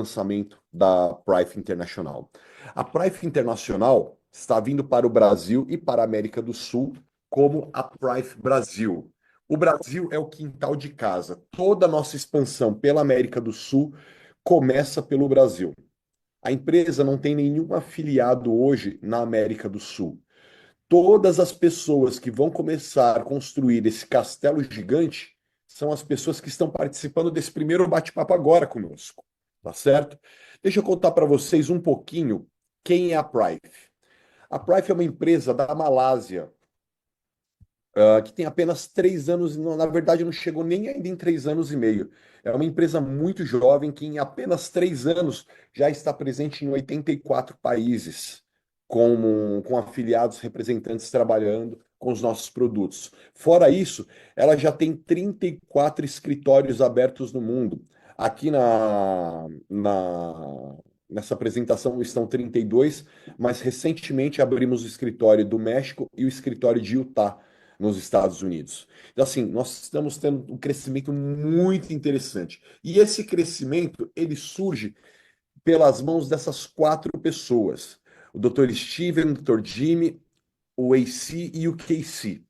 lançamento da Prife Internacional. A Prife Internacional está vindo para o Brasil e para a América do Sul como a Prife Brasil. O Brasil é o quintal de casa. Toda a nossa expansão pela América do Sul começa pelo Brasil. A empresa não tem nenhum afiliado hoje na América do Sul. Todas as pessoas que vão começar a construir esse castelo gigante são as pessoas que estão participando desse primeiro bate-papo agora conosco, tá certo? Deixa eu contar para vocês um pouquinho quem é a Prife. A Prife é uma empresa da Malásia, que tem apenas 3 anos, na verdade não chegou nem ainda em 3 anos e meio. É uma empresa muito jovem que em apenas 3 anos já está presente em 84 países, com afiliados, representantes trabalhando com os nossos produtos. Fora isso, ela já tem 34 escritórios abertos no mundo. Aqui nessa apresentação estão 32, mas recentemente abrimos o escritório do México e o escritório de Utah nos Estados Unidos. Então, assim, nós estamos tendo um crescimento muito interessante. E esse crescimento, ele surge pelas mãos dessas quatro pessoas. O Dr. Steven, o Dr. Jimmy, o AC e o KC.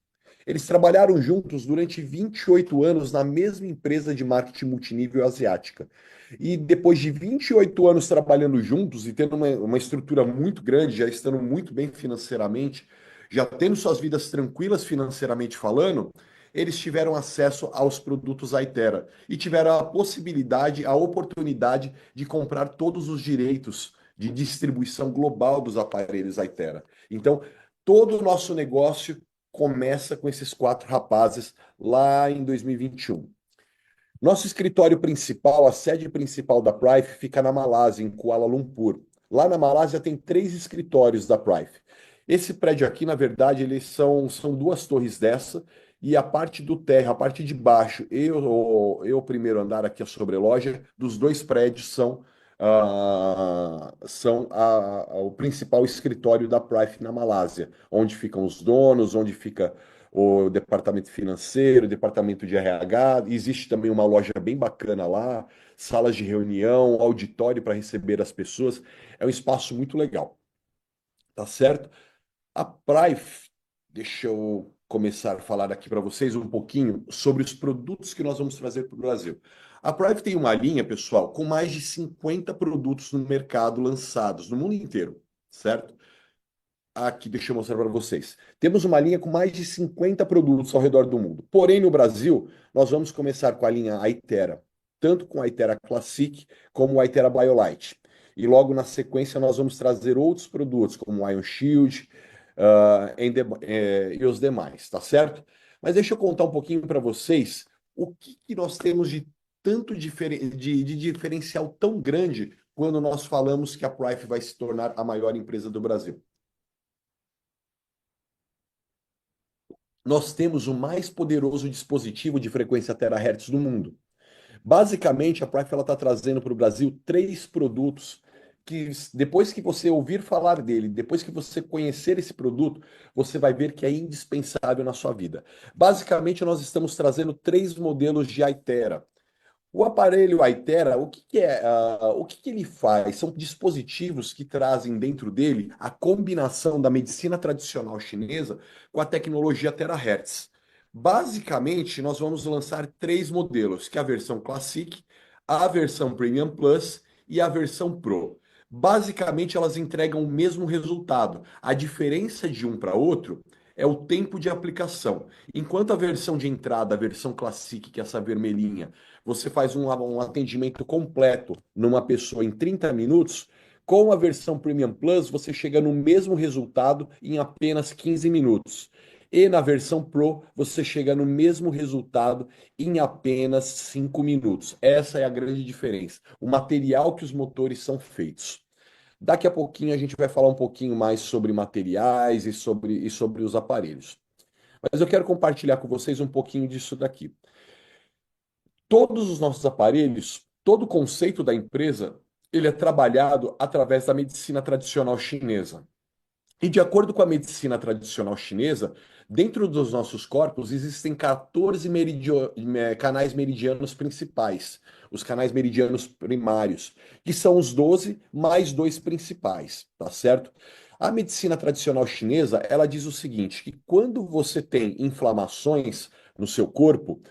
Eles trabalharam juntos durante 28 anos na mesma empresa de marketing multinível asiática. E depois de 28 anos trabalhando juntos e tendo uma estrutura muito grande, já estando muito bem financeiramente, já tendo suas vidas tranquilas financeiramente falando, eles tiveram acesso aos produtos Aitera e tiveram a possibilidade, a oportunidade de comprar todos os direitos de distribuição global dos aparelhos Aitera. Então, todo o nosso negócio começa com esses quatro rapazes lá em 2021. Nosso escritório principal, a sede principal da Prife, fica na Malásia, em Kuala Lumpur. Lá na Malásia tem 3 escritórios da Prife. Esse prédio aqui, na verdade, são duas torres dessa, e a parte do térreo, a parte de baixo o primeiro andar aqui, a sobreloja, dos dois prédios o principal escritório da Prife na Malásia, onde ficam os donos, onde fica o departamento financeiro, o departamento de RH. Existe também uma loja bem bacana lá, salas de reunião, auditório para receber as pessoas. É um espaço muito legal, tá certo? A Prife, deixa eu começar a falar aqui para vocês um pouquinho sobre os produtos que nós vamos trazer para o Brasil. A Prife tem uma linha, pessoal, com mais de 50 produtos no mercado lançados no mundo inteiro, certo? Aqui, deixa eu mostrar para vocês. Temos uma linha com mais de 50 produtos ao redor do mundo. Porém, no Brasil, nós vamos começar com a linha Aitera, tanto com a Aitera Classic como a Aitera BioLite. E logo na sequência, nós vamos trazer outros produtos, como o Ion Shield, e os demais, tá certo? Mas deixa eu contar um pouquinho para vocês o que nós temos de tanto de diferencial tão grande quando nós falamos que a Prife vai se tornar a maior empresa do Brasil. Nós temos o mais poderoso dispositivo de frequência terahertz do mundo. Basicamente, a Prife está trazendo para o Brasil 3 produtos que, depois que você ouvir falar dele, depois que você conhecer esse produto, você vai ver que é indispensável na sua vida. Basicamente, nós estamos trazendo 3 modelos de Aitera. O aparelho Aitera, o que ele faz? São dispositivos que trazem dentro dele a combinação da medicina tradicional chinesa com a tecnologia Terahertz. Basicamente, nós vamos lançar 3 modelos, que é a versão Classic, a versão Premium Plus e a versão Pro. Basicamente, elas entregam o mesmo resultado. A diferença de um para outro é o tempo de aplicação. Enquanto a versão de entrada, a versão Classic, que é essa vermelhinha, você faz um atendimento completo numa pessoa em 30 minutos. Com a versão Premium Plus, você chega no mesmo resultado em apenas 15 minutos. E na versão Pro, você chega no mesmo resultado em apenas 5 minutos. Essa é a grande diferença. O material que os motores são feitos. Daqui a pouquinho a gente vai falar um pouquinho mais sobre materiais e sobre os aparelhos. Mas eu quero compartilhar com vocês um pouquinho disso daqui. Todos os nossos aparelhos, todo o conceito da empresa, ele é trabalhado através da medicina tradicional chinesa. E de acordo com a medicina tradicional chinesa, dentro dos nossos corpos existem 14 canais meridianos principais, os canais meridianos primários, que são os 12 mais dois principais, tá certo? A medicina tradicional chinesa, ela diz o seguinte, que quando você tem inflamações no seu corpo,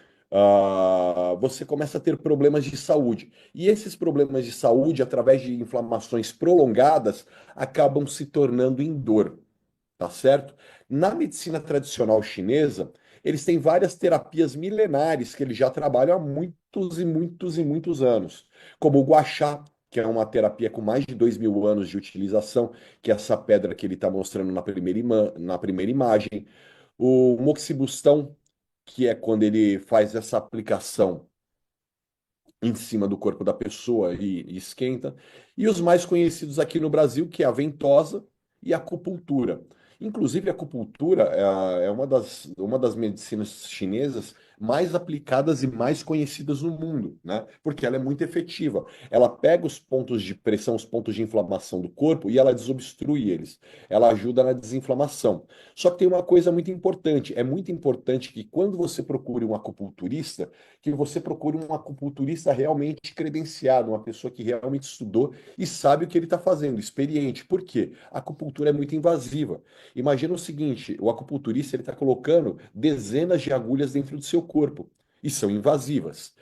você começa a ter problemas de saúde. E esses problemas de saúde, através de inflamações prolongadas, acabam se tornando em dor, tá certo? Na medicina tradicional chinesa, eles têm várias terapias milenares que eles já trabalham há muitos e muitos e muitos anos, como o Gua Sha, que é uma terapia com mais de 2.000 anos de utilização, que é essa pedra que ele está mostrando na primeira imagem. O Moxibustão, que é quando ele faz essa aplicação em cima do corpo da pessoa e esquenta. E os mais conhecidos aqui no Brasil, que é a ventosa e a acupuntura. Inclusive, a acupuntura é uma das medicinas chinesas mais aplicadas e mais conhecidas no mundo, né? Porque ela é muito efetiva. Ela pega os pontos de pressão, os pontos de inflamação do corpo e ela desobstrui eles. Ela ajuda na desinflamação. Só que tem uma coisa muito importante. É muito importante que quando você procure um acupunturista, que você procure um acupunturista realmente credenciado, uma pessoa que realmente estudou e sabe o que ele está fazendo, experiente. Por quê? A acupuntura é muito invasiva. Imagina o seguinte, o acupunturista ele está colocando dezenas de agulhas dentro do seu corpo e são invasivas.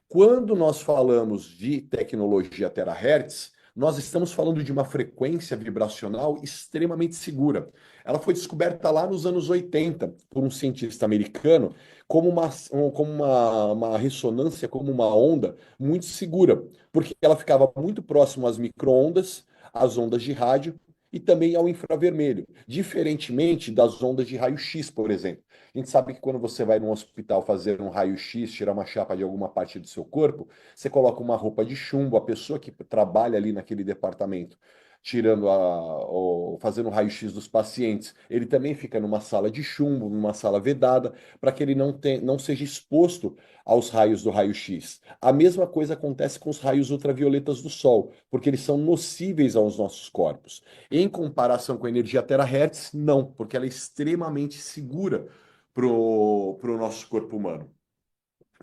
Quando nós falamos de tecnologia terahertz, nós estamos falando de uma frequência vibracional extremamente segura. Ela foi descoberta lá nos anos 80 por um cientista americano como uma ressonância, como uma onda muito segura, porque ela ficava muito próximo às microondas, às ondas de rádio e também ao infravermelho, diferentemente das ondas de raio-x, por exemplo. A gente sabe que quando você vai num hospital fazer um raio-x, tirar uma chapa de alguma parte do seu corpo, você coloca uma roupa de chumbo, a pessoa que trabalha ali naquele departamento, tirando ou fazendo o raio-x dos pacientes, ele também fica numa sala de chumbo, numa sala vedada, para que ele não seja exposto aos raios do raio-x. A mesma coisa acontece com os raios ultravioletas do Sol, porque eles são nocíveis aos nossos corpos. Em comparação com a energia terahertz, não, porque ela é extremamente segura para o nosso corpo humano,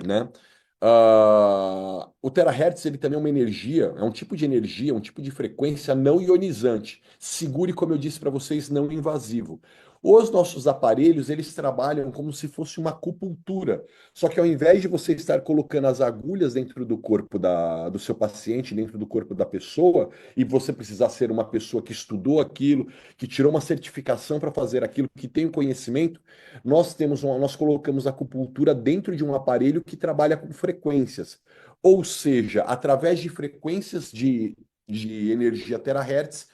né? O terahertz ele também é uma energia, é um tipo de energia, um tipo de frequência não ionizante, seguro e, como eu disse para vocês, não invasivo. Os nossos aparelhos, eles trabalham como se fosse uma acupuntura. Só que ao invés de você estar colocando as agulhas dentro do corpo do seu paciente, dentro do corpo da pessoa, e você precisar ser uma pessoa que estudou aquilo, que tirou uma certificação para fazer aquilo, que tem o conhecimento, nós colocamos a acupuntura dentro de um aparelho que trabalha com frequências. Ou seja, através de frequências de energia terahertz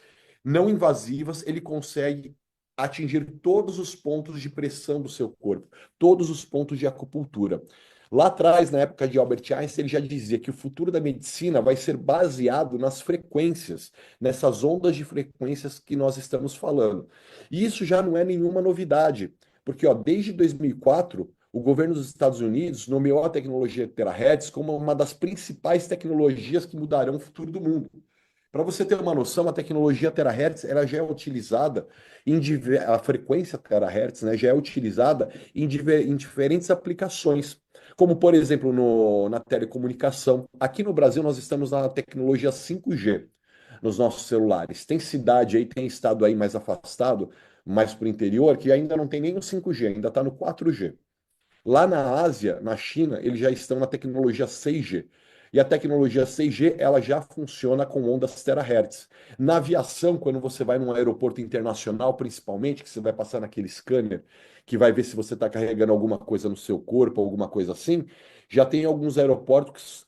não invasivas, ele consegue atingir todos os pontos de pressão do seu corpo, todos os pontos de acupuntura. Lá atrás, na época de Albert Einstein, ele já dizia que o futuro da medicina vai ser baseado nas frequências, nessas ondas de frequências que nós estamos falando. E isso já não é nenhuma novidade. Porque, ó, desde 2004, o governo dos Estados Unidos nomeou a tecnologia terahertz como uma das principais tecnologias que mudarão o futuro do mundo. Para você ter uma noção, a tecnologia terahertz ela já é utilizada a frequência terahertz, né, já é utilizada em diferentes aplicações, como por exemplo na telecomunicação. Aqui no Brasil nós estamos na tecnologia 5G nos nossos celulares. Tem cidade aí, tem estado aí mais afastado, mais para o interior, que ainda não tem nem o 5G, ainda está no 4G. Lá na Ásia, na China, eles já estão na tecnologia 6G. E a tecnologia 6G, ela já funciona com ondas terahertz. Na aviação, quando você vai num aeroporto internacional, principalmente, que você vai passar naquele scanner, que vai ver se você está carregando alguma coisa no seu corpo, alguma coisa assim, já tem alguns aeroportos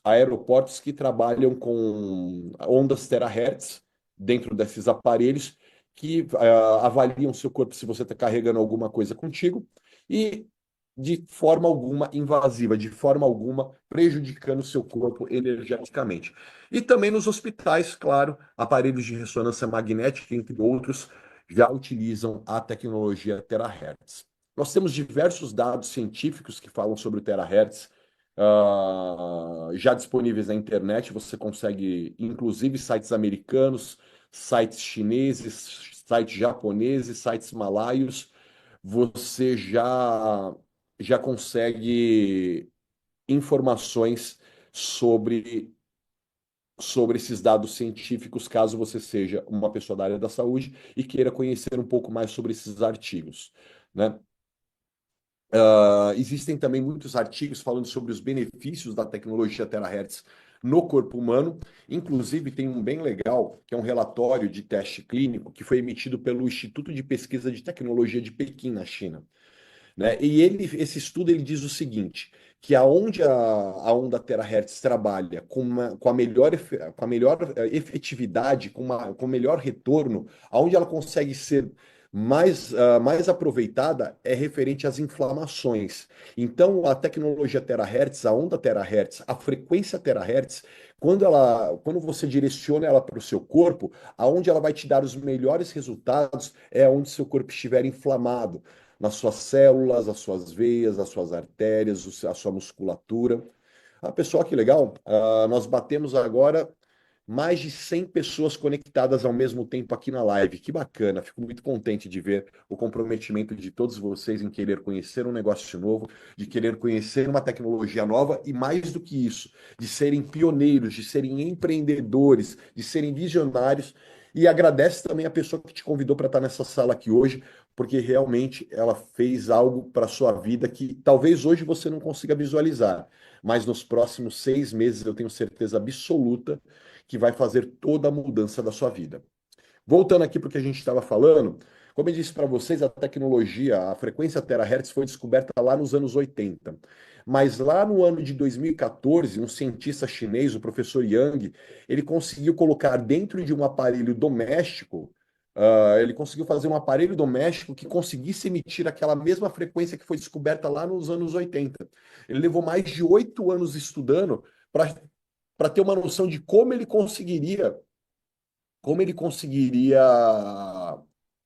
que trabalham com ondas terahertz dentro desses aparelhos que avaliam seu corpo se você está carregando alguma coisa contigo e de forma alguma invasiva, de forma alguma prejudicando o seu corpo energeticamente. E também nos hospitais, claro, aparelhos de ressonância magnética, entre outros, já utilizam a tecnologia terahertz. Nós temos diversos dados científicos que falam sobre o terahertz, já disponíveis na internet. Você consegue, inclusive, sites americanos, sites chineses, sites japoneses, sites malaios, você já consegue informações sobre, sobre esses dados científicos, caso você seja uma pessoa da área da saúde e queira conhecer um pouco mais sobre esses artigos, né? Existem também muitos artigos falando sobre os benefícios da tecnologia terahertz no corpo humano. Inclusive, tem um bem legal, que é um relatório de teste clínico que foi emitido pelo Instituto de Pesquisa de Tecnologia de Pequim, na China, né? E esse estudo ele diz o seguinte, que aonde a onda terahertz trabalha com a melhor, com a melhor efetividade, com o melhor retorno, aonde ela consegue ser mais aproveitada é referente às inflamações. Então, a tecnologia terahertz, a onda terahertz, a frequência terahertz, quando você direciona ela para o seu corpo, aonde ela vai te dar os melhores resultados é onde seu corpo estiver inflamado nas suas células, as suas veias, as suas artérias, a sua musculatura. Ah, pessoal, que legal. Nós batemos agora mais de 100 pessoas conectadas ao mesmo tempo aqui na live. Que bacana. Fico muito contente de ver o comprometimento de todos vocês em querer conhecer um negócio novo, de querer conhecer uma tecnologia nova e, mais do que isso, de serem pioneiros, de serem empreendedores, de serem visionários. E agradece também a pessoa que te convidou para estar nessa sala aqui hoje, porque realmente ela fez algo para a sua vida que talvez hoje você não consiga visualizar, mas nos próximos 6 meses eu tenho certeza absoluta que vai fazer toda a mudança da sua vida. Voltando aqui para o que a gente estava falando, como eu disse para vocês, a tecnologia, a frequência terahertz foi descoberta lá nos anos 80. Mas lá no ano de 2014, um cientista chinês, o professor Yang, ele conseguiu colocar dentro de um aparelho doméstico, ele conseguiu fazer um aparelho doméstico que conseguisse emitir aquela mesma frequência que foi descoberta lá nos anos 80. Ele levou mais de 8 anos estudando para ter uma noção de como ele conseguiria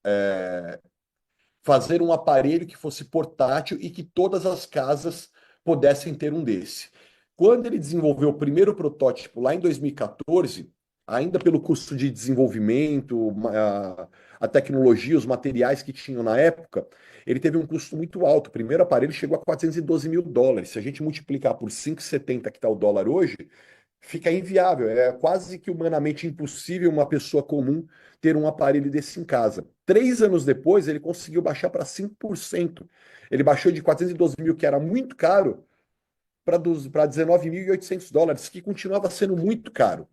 é, fazer um aparelho que fosse portátil e que todas as casas pudessem ter um desse. Quando ele desenvolveu o primeiro protótipo lá em 2014, ainda pelo custo de desenvolvimento, a tecnologia, os materiais que tinham na época, ele teve um custo muito alto. O primeiro aparelho chegou a US$ 412 mil. Se a gente multiplicar por 5,70 que está o dólar hoje, fica inviável. É quase que humanamente impossível uma pessoa comum ter um aparelho desse em casa. 3 anos depois, ele conseguiu baixar para 5%. Ele baixou de 412 mil, que era muito caro, para US$ 19.800, que continuava sendo muito caro.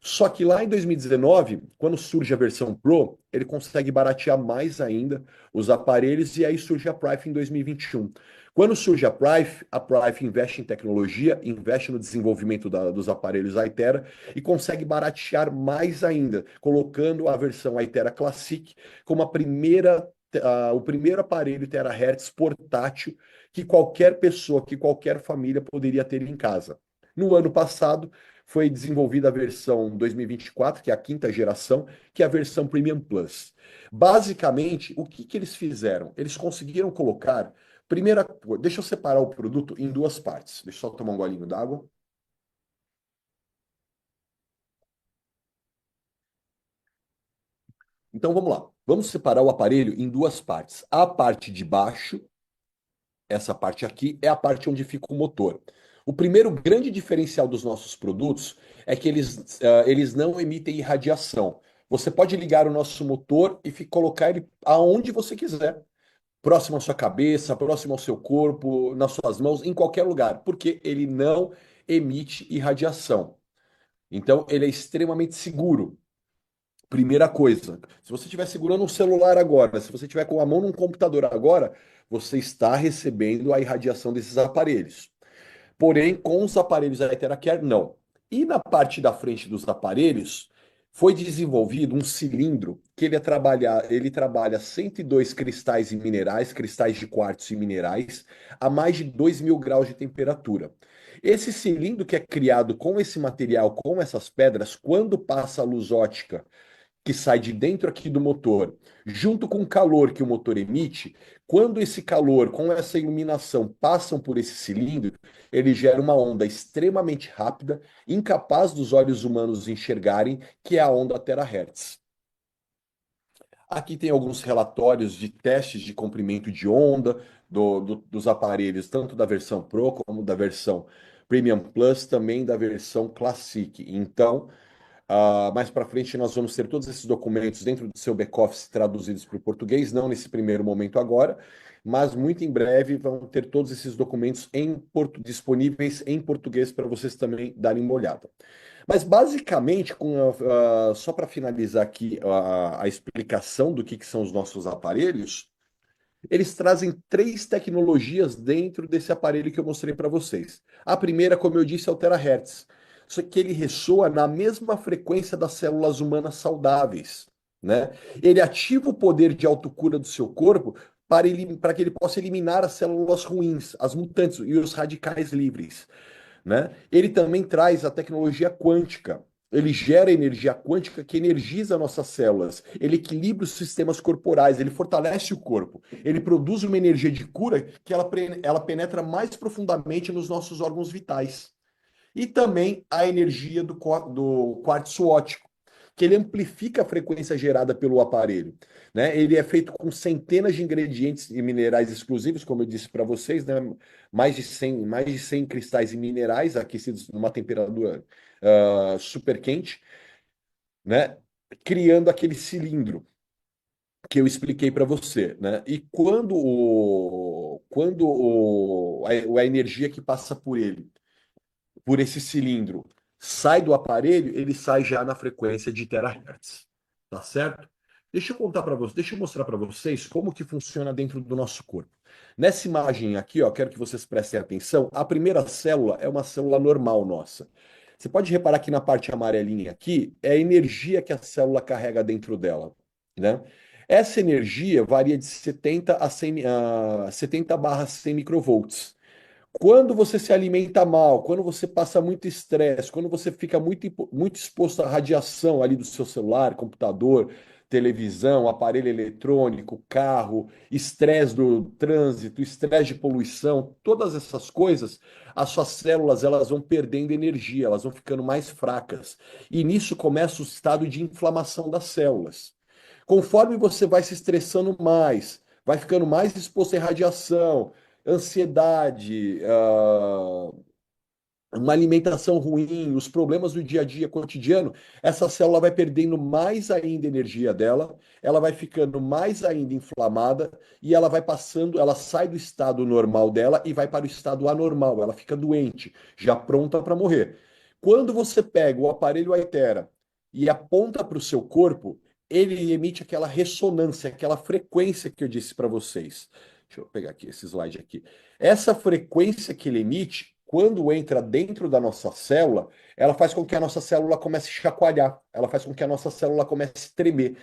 Só que lá em 2019, quando surge a versão Pro, ele consegue baratear mais ainda os aparelhos e aí surge a Prive em 2021. Quando surge a Prive investe em tecnologia, investe no desenvolvimento dos aparelhos Aitera e consegue baratear mais ainda, colocando a versão Aitera Classic como o primeiro aparelho terahertz portátil que qualquer pessoa, que qualquer família poderia ter em casa. No ano passado, foi desenvolvida a versão 2024, que é a quinta geração, que é a versão Premium Plus. Basicamente, o que eles fizeram? Eles conseguiram colocar. Primeira coisa, deixa eu separar o produto em duas partes. Deixa eu só tomar um golinho d'água. Então vamos lá. Vamos separar o aparelho em duas partes. A parte de baixo, essa parte aqui, é a parte onde fica o motor. O primeiro grande diferencial dos nossos produtos é que eles não emitem irradiação. Você pode ligar o nosso motor e colocar ele aonde você quiser. Próximo à sua cabeça, próximo ao seu corpo, nas suas mãos, em qualquer lugar, porque ele não emite irradiação. Então, ele é extremamente seguro. Primeira coisa, se você estiver segurando um celular agora, se você estiver com a mão num computador agora, você está recebendo a irradiação desses aparelhos. Porém, com os aparelhos da Iteracare, não. E na parte da frente dos aparelhos, foi desenvolvido um cilindro que ele trabalha 102 cristais e minerais, cristais de quartzo e minerais, a mais de 2.000 graus de temperatura. Esse cilindro que é criado com esse material, com essas pedras, quando passa a luz ótica que sai de dentro aqui do motor, junto com o calor que o motor emite, quando esse calor com essa iluminação passam por esse cilindro, ele gera uma onda extremamente rápida, incapaz dos olhos humanos enxergarem, que é a onda terahertz. Aqui tem alguns relatórios de testes de comprimento de onda dos aparelhos, tanto da versão Pro como da versão Premium Plus, também da versão Classic. Então, mais para frente, nós vamos ter todos esses documentos dentro do seu back-office traduzidos para o português, não nesse primeiro momento agora, mas muito em breve vão ter todos esses documentos disponíveis em português para vocês também darem uma olhada. Mas basicamente, só para finalizar aqui a explicação do que são os nossos aparelhos, eles trazem três tecnologias dentro desse aparelho que eu mostrei para vocês. A primeira, como eu disse, é o terahertz. Só que ele ressoa na mesma frequência das células humanas saudáveis, né? Ele ativa o poder de autocura do seu corpo para que ele possa eliminar as células ruins, as mutantes e os radicais livres, né? Ele também traz a tecnologia quântica. Ele gera energia quântica que energiza nossas células, ele equilibra os sistemas corporais, ele fortalece o corpo, ele produz uma energia de cura que ela penetra mais profundamente nos nossos órgãos vitais. E também a energia do quartzo óptico, que ele amplifica a frequência gerada pelo aparelho, né? Ele é feito com centenas de ingredientes e minerais exclusivos, como eu disse para vocês, né? Mais de 100 cristais e minerais aquecidos numa temperatura super quente, né? Criando aquele cilindro que eu expliquei para você, né? E a energia que passa por esse cilindro sai do aparelho, ele sai já na frequência de terahertz, tá certo? Deixa eu contar para vocês, deixa eu mostrar para vocês como que funciona dentro do nosso corpo. Nessa imagem aqui, ó, quero que vocês prestem atenção. A primeira célula é uma célula normal nossa. Você pode reparar que na parte amarelinha aqui é a energia que a célula carrega dentro dela, né? Essa energia varia de 70 a 100, 70/100 microvolts. Quando você se alimenta mal, quando você passa muito estresse, quando você fica muito exposto à radiação ali do seu celular, computador, televisão, aparelho eletrônico, carro, estresse do trânsito, estresse de poluição, todas essas coisas, as suas células elas vão perdendo energia, elas vão ficando mais fracas. E nisso começa o estado de inflamação das células. Conforme você vai se estressando mais, vai ficando mais exposto à radiação, ansiedade, uma alimentação ruim, os problemas do dia a dia cotidiano, essa célula vai perdendo mais ainda energia dela, ela vai ficando mais ainda inflamada e ela vai passando, ela sai do estado normal dela e vai para o estado anormal, ela fica doente, já pronta para morrer. Quando você pega o aparelho Aitera e aponta para o seu corpo, ele emite aquela ressonância, aquela frequência que eu disse para vocês. Deixa eu pegar aqui esse slide aqui. Essa frequência que ele emite, quando entra dentro da nossa célula, ela faz com que a nossa célula comece a chacoalhar, ela faz com que a nossa célula comece a tremer.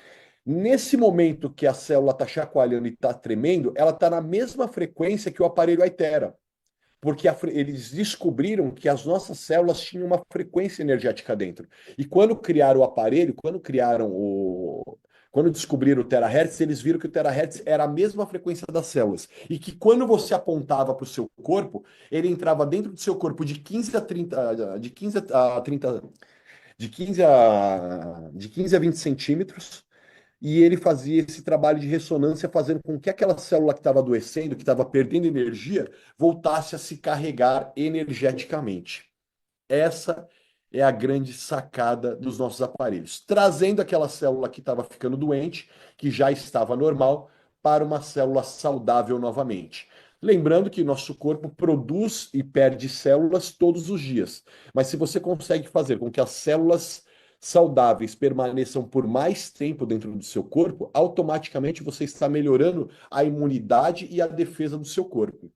Nesse momento que a célula está chacoalhando e está tremendo, ela está na mesma frequência que o aparelho Aitera, porque eles descobriram que as nossas células tinham uma frequência energética dentro. E quando criaram o aparelho, quando descobriram o terahertz, eles viram que o terahertz era a mesma frequência das células. E que quando você apontava para o seu corpo, ele entrava dentro do seu corpo de 15 a 30, de 15 a 20 centímetros, e ele fazia esse trabalho de ressonância, fazendo com que aquela célula que estava adoecendo, que estava perdendo energia, voltasse a se carregar energeticamente. Essa é a grande sacada dos nossos aparelhos, trazendo aquela célula que estava ficando doente, que já estava normal, para uma célula saudável novamente. Lembrando que nosso corpo produz e perde células todos os dias, mas se você consegue fazer com que as células saudáveis permaneçam por mais tempo dentro do seu corpo, automaticamente você está melhorando a imunidade e a defesa do seu corpo.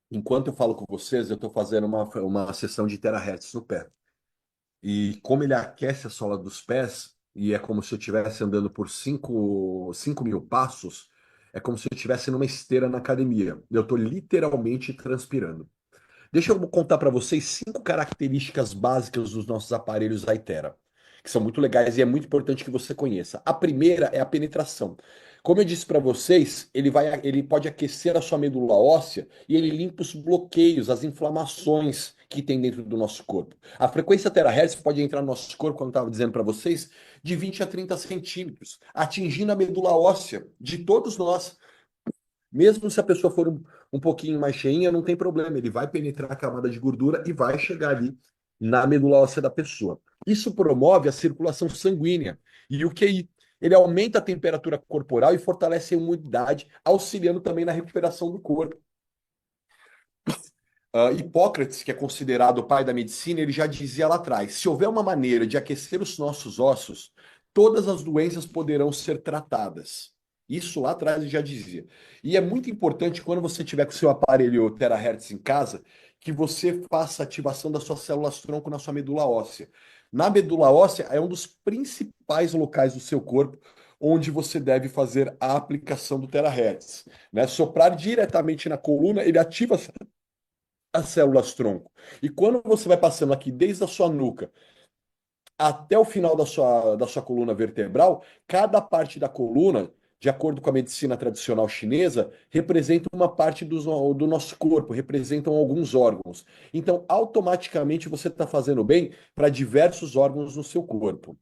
Enquanto eu falo com vocês, eu estou fazendo uma sessão de terahertz no pé. E como ele aquece a sola dos pés, e é como se eu estivesse andando por 5.000 passos, é como se eu estivesse numa esteira na academia. Eu estou literalmente transpirando. Deixa eu contar para vocês 5 características básicas dos nossos aparelhos Aitera, que são muito legais e é muito importante que você conheça. A primeira é a penetração. Como eu disse para vocês, ele pode aquecer a sua medula óssea e ele limpa os bloqueios, as inflamações que tem dentro do nosso corpo. A frequência terahertz pode entrar no nosso corpo, como eu estava dizendo para vocês, de 20 a 30 centímetros, atingindo a medula óssea de todos nós. Mesmo se a pessoa for um pouquinho mais cheinha, não tem problema, ele vai penetrar a camada de gordura e vai chegar ali na medula óssea da pessoa. Isso promove a circulação sanguínea e o QI. Ele aumenta a temperatura corporal e fortalece a imunidade, auxiliando também na recuperação do corpo. Hipócrates, que é considerado o pai da medicina, ele já dizia lá atrás: se houver uma maneira de aquecer os nossos ossos, todas as doenças poderão ser tratadas. Isso lá atrás ele já dizia. E é muito importante quando você tiver com o seu aparelho terahertz em casa, que você faça a ativação das suas células-tronco na sua medula óssea. Na medula óssea é um dos principais locais do seu corpo onde você deve fazer a aplicação do terahertz, né? Soprar diretamente na coluna, ele ativa as células-tronco. E quando você vai passando aqui desde a sua nuca até o final da sua coluna vertebral, cada parte da coluna, de acordo com a medicina tradicional chinesa, representa uma parte do nosso corpo, representam alguns órgãos. Então, automaticamente você está fazendo bem para diversos órgãos no seu corpo.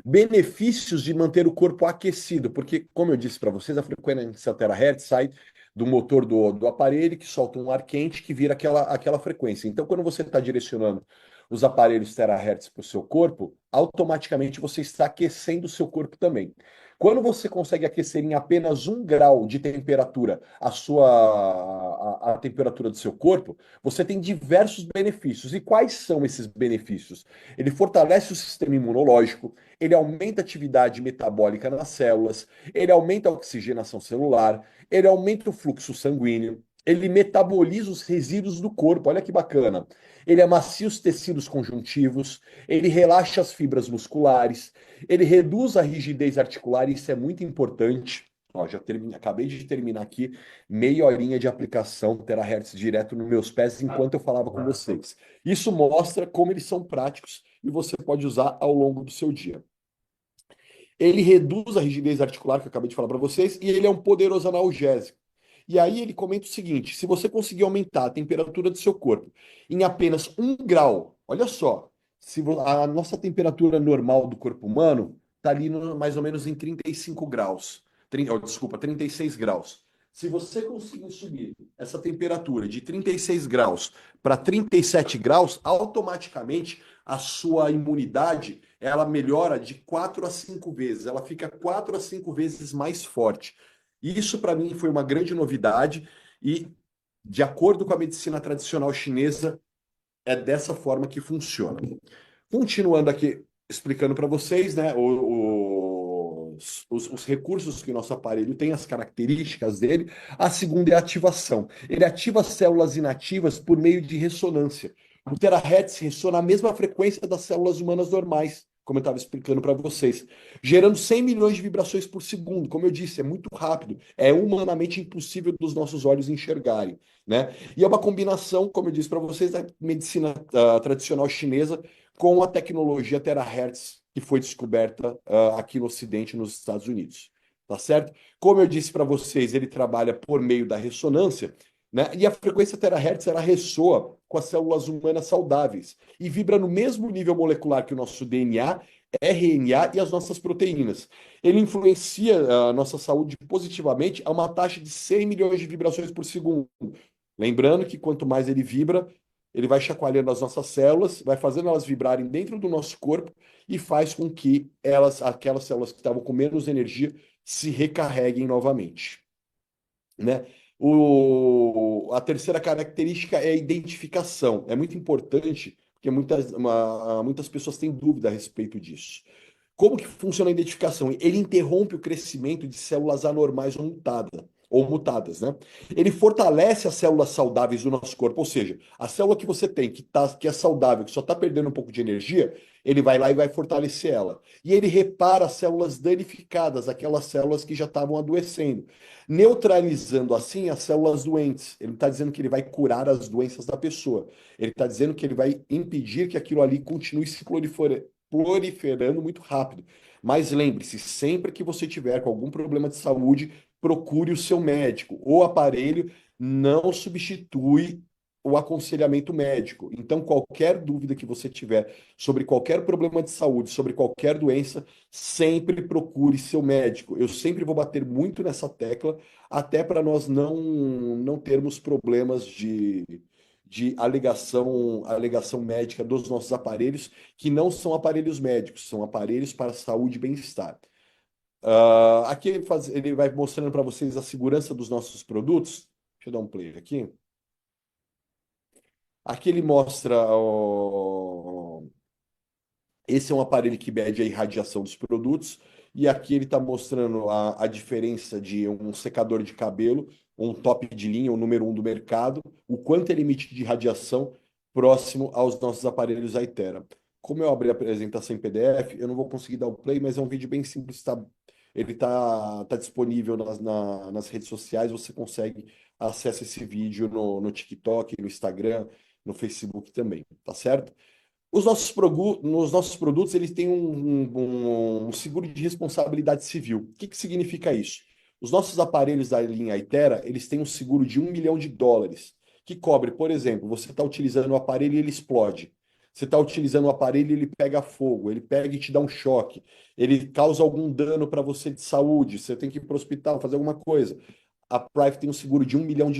Benefícios de manter o corpo aquecido, porque, como eu disse para vocês, a frequência terahertz sai do motor do aparelho, que solta um ar quente que vira aquela frequência. Então, quando você está direcionando os aparelhos terahertz para o seu corpo, automaticamente você está aquecendo o seu corpo também. Quando você consegue aquecer em apenas 1 grau de temperatura a temperatura do seu corpo, você tem diversos benefícios. E quais são esses benefícios? Ele fortalece o sistema imunológico, ele aumenta a atividade metabólica nas células, ele aumenta a oxigenação celular, ele aumenta o fluxo sanguíneo, ele metaboliza os resíduos do corpo, olha que bacana. Ele amacia os tecidos conjuntivos, ele relaxa as fibras musculares, ele reduz a rigidez articular, e isso é muito importante. Ó, acabei de terminar aqui meia horinha de aplicação terahertz direto nos meus pés enquanto eu falava com vocês. Isso mostra como eles são práticos e você pode usar ao longo do seu dia. Ele reduz a rigidez articular, que eu acabei de falar para vocês, e ele é um poderoso analgésico. E aí ele comenta o seguinte: se você conseguir aumentar a temperatura do seu corpo em apenas 1 grau, olha só, se a nossa temperatura normal do corpo humano está ali mais ou menos em 35 graus, desculpa, 36 graus. Se você conseguir subir essa temperatura de 36 graus para 37 graus, automaticamente a sua imunidade ela melhora de 4 a 5 vezes, ela fica 4 a 5 vezes mais forte. E isso para mim foi uma grande novidade e, de acordo com a medicina tradicional chinesa, é dessa forma que funciona. Continuando aqui, explicando para vocês, né, os recursos que o nosso aparelho tem, as características dele. A segunda é a ativação. Ele ativa as células inativas por meio de ressonância. O terahertz ressona a mesma frequência das células humanas normais, como eu estava explicando para vocês, gerando 100 milhões de vibrações por segundo. Como eu disse, é muito rápido, é humanamente impossível dos nossos olhos enxergarem, né? E é uma combinação, como eu disse para vocês, da medicina tradicional chinesa com a tecnologia terahertz que foi descoberta aqui no Ocidente, nos Estados Unidos. Tá certo? Como eu disse para vocês, ele trabalha por meio da ressonância, né? E a frequência terahertz ela ressoa com as células humanas saudáveis e vibra no mesmo nível molecular que o nosso DNA, RNA e as nossas proteínas. Ele influencia a nossa saúde positivamente a uma taxa de 100 milhões de vibrações por segundo. Lembrando que quanto mais ele vibra, ele vai chacoalhando as nossas células, vai fazendo elas vibrarem dentro do nosso corpo e faz com que aquelas células que estavam com menos energia, se recarreguem novamente, né? A terceira característica é a identificação. É muito importante, porque muitas pessoas têm dúvida a respeito disso. Como que funciona a identificação? Ele interrompe o crescimento de células anormais ou mutadas, né? Ele fortalece as células saudáveis do nosso corpo, ou seja, a célula que você tem, que é saudável, que só está perdendo um pouco de energia, ele vai lá e vai fortalecer ela. E ele repara as células danificadas, aquelas células que já estavam adoecendo, neutralizando assim as células doentes. Ele está dizendo que ele vai curar as doenças da pessoa. Ele está dizendo que ele vai impedir que aquilo ali continue se proliferando muito rápido. Mas lembre-se, sempre que você tiver com algum problema de saúde, procure o seu médico. O aparelho não substitui o aconselhamento médico. Então, qualquer dúvida que você tiver sobre qualquer problema de saúde, sobre qualquer doença, sempre procure seu médico. Eu sempre vou bater muito nessa tecla, até para nós não termos problemas de alegação médica dos nossos aparelhos, que não são aparelhos médicos, são aparelhos para saúde e bem-estar. Aqui ele vai mostrando para vocês a segurança dos nossos produtos. Deixa eu dar um play aqui. Aqui ele mostra. Esse é um aparelho que mede a irradiação dos produtos. E aqui ele está mostrando a diferença de um secador de cabelo, um top de linha, o número um do mercado, o quanto ele emite de radiação próximo aos nossos aparelhos Aitera. Como eu abri a apresentação em PDF, eu não vou conseguir dar o play, mas é um vídeo bem simples. Ele tá disponível nas redes sociais. Você consegue acessar esse vídeo no TikTok, no Instagram, no Facebook também, tá certo? Nos nossos produtos, eles têm um seguro de responsabilidade civil. O que significa isso? Os nossos aparelhos da linha Itera, eles têm um seguro de US$ 1 milhão, que cobre, por exemplo, você está utilizando o aparelho e ele explode. Você está utilizando o aparelho e ele pega fogo, ele pega e te dá um choque, ele causa algum dano para você de saúde, você tem que ir para o hospital, fazer alguma coisa. A Prime tem um seguro de US$ 1 milhão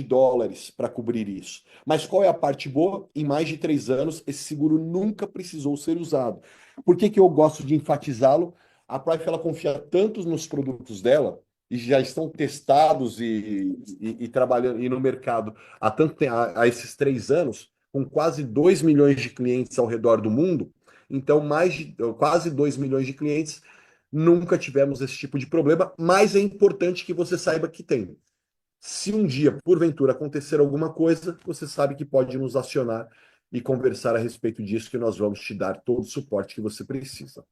para cobrir isso. Mas qual é a parte boa? Em mais de 3 anos, esse seguro nunca precisou ser usado. Por que que eu gosto de enfatizá-lo? A Prime ela confia tanto nos produtos dela e já estão testados e trabalhando e no mercado há esses 3 anos, com quase 2 milhões de clientes ao redor do mundo. Então, quase 2 milhões de clientes, nunca tivemos esse tipo de problema, mas é importante que você saiba que tem. Se um dia, porventura, acontecer alguma coisa, você sabe que pode nos acionar e conversar a respeito disso, que nós vamos te dar todo o suporte que você precisa.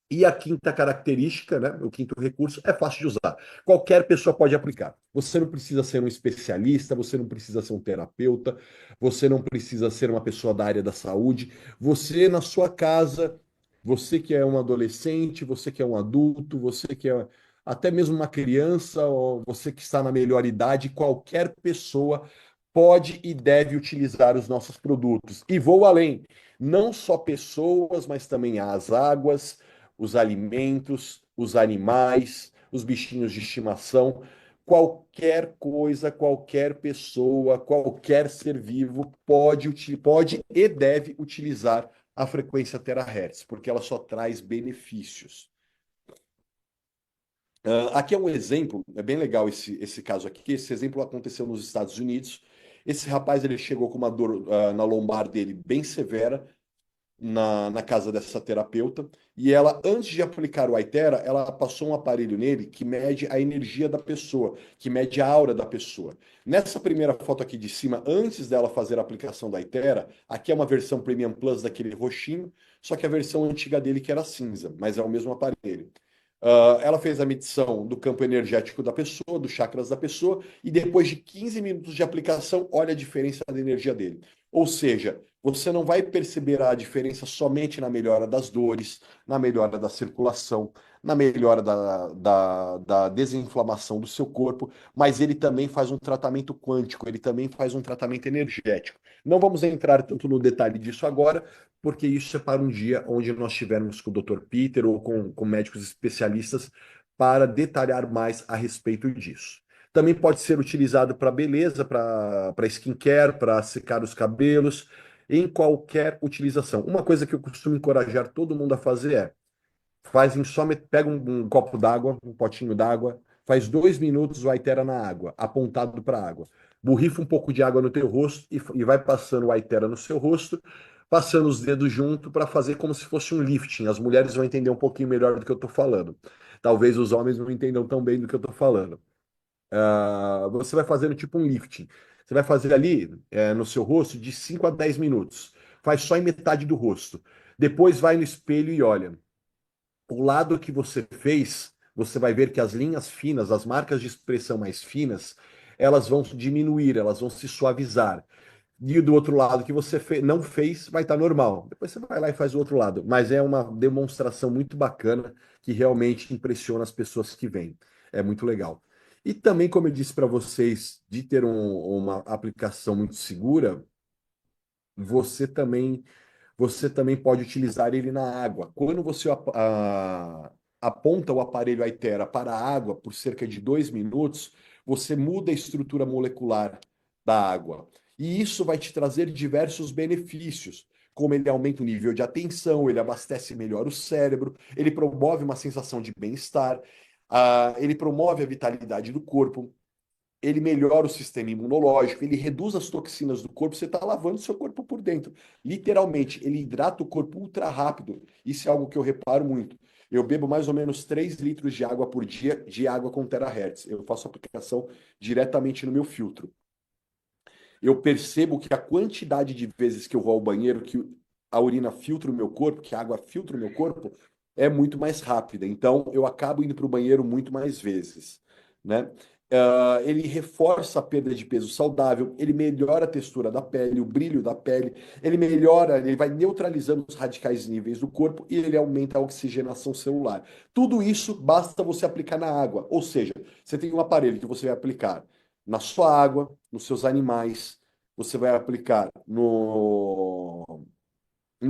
E a quinta característica, né, o quinto recurso, é fácil de usar. Qualquer pessoa pode aplicar. Você não precisa ser um especialista, você não precisa ser um terapeuta, você não precisa ser uma pessoa da área da saúde. Você, na sua casa, você que é um adolescente, você que é um adulto, você que é até mesmo uma criança, ou você que está na melhor idade, qualquer pessoa pode e deve utilizar os nossos produtos. E vou além, não só pessoas, mas também as águas, os alimentos, os animais, os bichinhos de estimação, qualquer coisa, qualquer pessoa, qualquer ser vivo pode e deve utilizar a frequência terahertz, porque ela só traz benefícios. Aqui é um exemplo, é bem legal esse caso aqui. Esse exemplo aconteceu nos Estados Unidos. Esse rapaz ele chegou com uma dor na lombar dele bem severa, na casa dessa terapeuta, e ela, antes de aplicar o Aitera, ela passou um aparelho nele que mede a energia da pessoa, que mede a aura da pessoa. Nessa primeira foto aqui de cima, antes dela fazer a aplicação da Aitera, aqui é uma versão Premium Plus daquele roxinho, só que a versão antiga dele que era cinza, mas é o mesmo aparelho. Ela fez a medição do campo energético da pessoa, dos chakras da pessoa, e depois de 15 minutos de aplicação, olha a diferença da energia dele. Ou seja, você não vai perceber a diferença somente na melhora das dores, na melhora da circulação, na melhora da desinflamação do seu corpo, mas ele também faz um tratamento quântico, ele também faz um tratamento energético. Não vamos entrar tanto no detalhe disso agora, porque isso é para um dia onde nós estivermos com o Dr. Peter ou com médicos especialistas para detalhar mais a respeito disso. Também pode ser utilizado para beleza, para skincare, para secar os cabelos, em qualquer utilização. Uma coisa que eu costumo encorajar todo mundo a fazer pega um copo d'água, um potinho d'água, faz 2 minutos o Aitera na água, apontado para a água. Borrifa um pouco de água no teu rosto e vai passando o Aitera no seu rosto, passando os dedos junto para fazer como se fosse um lifting. As mulheres vão entender um pouquinho melhor do que eu estou falando. Talvez os homens não entendam tão bem do que eu estou falando. Você vai fazendo tipo um lifting. Você vai fazer ali no seu rosto de 5 a 10 minutos. Faz só em metade do rosto. Depois vai no espelho e olha. O lado que você fez, você vai ver que as linhas finas, as marcas de expressão mais finas, elas vão diminuir, elas vão se suavizar. E do outro lado que você não fez, vai estar normal. Depois você vai lá e faz o outro lado. Mas é uma demonstração muito bacana que realmente impressiona as pessoas que vêm. É muito legal. E também, como eu disse para vocês, de ter uma aplicação muito segura, você também você também pode utilizar ele na água. Quando você aponta o aparelho Aitera para a água por cerca de 2 minutos, você muda a estrutura molecular da água. E isso vai te trazer diversos benefícios, como ele aumenta o nível de atenção, ele abastece melhor o cérebro, ele promove uma sensação de bem-estar, ele promove a vitalidade do corpo, ele melhora o sistema imunológico, ele reduz as toxinas do corpo, você está lavando seu corpo por dentro. Literalmente, ele hidrata o corpo ultra rápido. Isso é algo que eu reparo muito. Eu bebo mais ou menos 3 litros de água por dia, de água com terahertz. Eu faço aplicação diretamente no meu filtro. Eu percebo que a quantidade de vezes que eu vou ao banheiro, que a urina filtra o meu corpo, que a água filtra o meu corpo, é muito mais rápida. Então, eu acabo indo para o banheiro muito mais vezes, né? Ele reforça a perda de peso saudável, ele melhora a textura da pele, o brilho da pele, ele melhora, ele vai neutralizando os radicais níveis do corpo e ele aumenta a oxigenação celular. Tudo isso basta você aplicar na água, ou seja, você tem um aparelho que você vai aplicar na sua água, nos seus animais, você vai aplicar no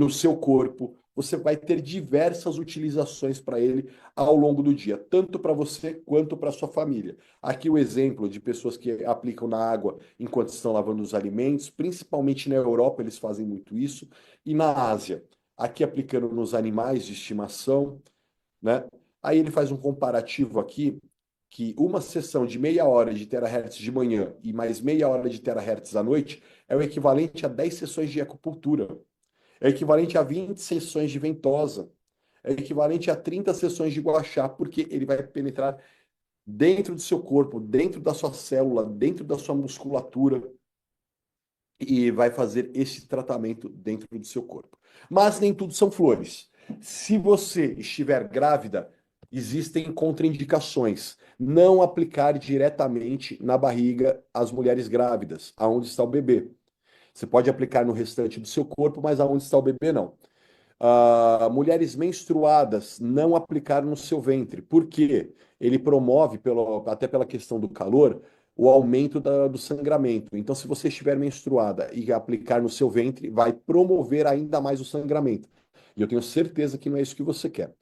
seu corpo, você vai ter diversas utilizações para ele ao longo do dia, tanto para você quanto para sua família. Aqui o exemplo de pessoas que aplicam na água enquanto estão lavando os alimentos, principalmente na Europa eles fazem muito isso, e na Ásia, aqui aplicando nos animais de estimação, né? Aí ele faz um comparativo aqui que uma sessão de meia hora de terahertz de manhã e mais meia hora de terahertz à noite é o equivalente a 10 sessões de acupuntura, é o equivalente a 20 sessões de ventosa, é o equivalente a 30 sessões de gua sha, porque ele vai penetrar dentro do seu corpo, dentro da sua célula, dentro da sua musculatura e vai fazer esse tratamento dentro do seu corpo. Mas nem tudo são flores. Se você estiver grávida, existem contraindicações. Não aplicar diretamente na barriga as mulheres grávidas, aonde está o bebê. Você pode aplicar no restante do seu corpo, mas aonde está o bebê, não. Mulheres menstruadas não aplicar no seu ventre. Por quê? Ele promove, até pela questão do calor, o aumento do sangramento. Então, se você estiver menstruada e aplicar no seu ventre, vai promover ainda mais o sangramento. E eu tenho certeza que não é isso que você quer.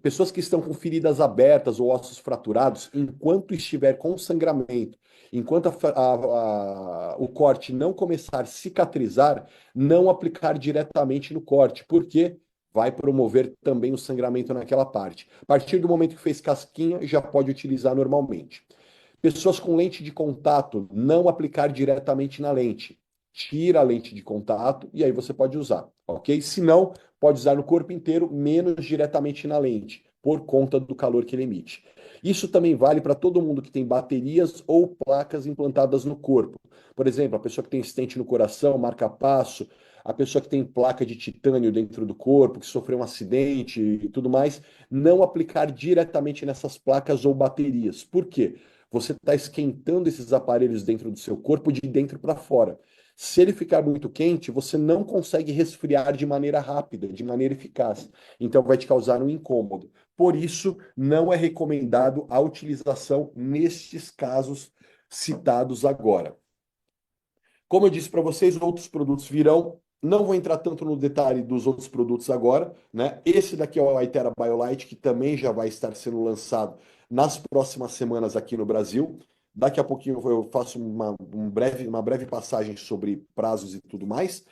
Pessoas que estão com feridas abertas ou ossos fraturados, enquanto estiver com sangramento, enquanto o corte não começar a cicatrizar, não aplicar diretamente no corte, porque vai promover também o sangramento naquela parte. A partir do momento que fez casquinha, já pode utilizar normalmente. Pessoas com lente de contato, não aplicar diretamente na lente. Tira a lente de contato e aí você pode usar, ok? Se não, pode usar no corpo inteiro, menos diretamente na lente, por conta do calor que ele emite. Isso também vale para todo mundo que tem baterias ou placas implantadas no corpo. Por exemplo, a pessoa que tem estente no coração, marca-passo, a pessoa que tem placa de titânio dentro do corpo, que sofreu um acidente e tudo mais, não aplicar diretamente nessas placas ou baterias. Por quê? Você está esquentando esses aparelhos dentro do seu corpo de dentro para fora. Se ele ficar muito quente, você não consegue resfriar de maneira rápida, de maneira eficaz. Então vai te causar um incômodo. Por isso, não é recomendado a utilização nestes casos citados agora. Como eu disse para vocês, outros produtos virão. Não vou entrar tanto no detalhe dos outros produtos agora, né? Esse daqui é o Aitera BioLite, que também já vai estar sendo lançado nas próximas semanas aqui no Brasil. Daqui a pouquinho eu faço uma breve passagem sobre prazos e tudo mais.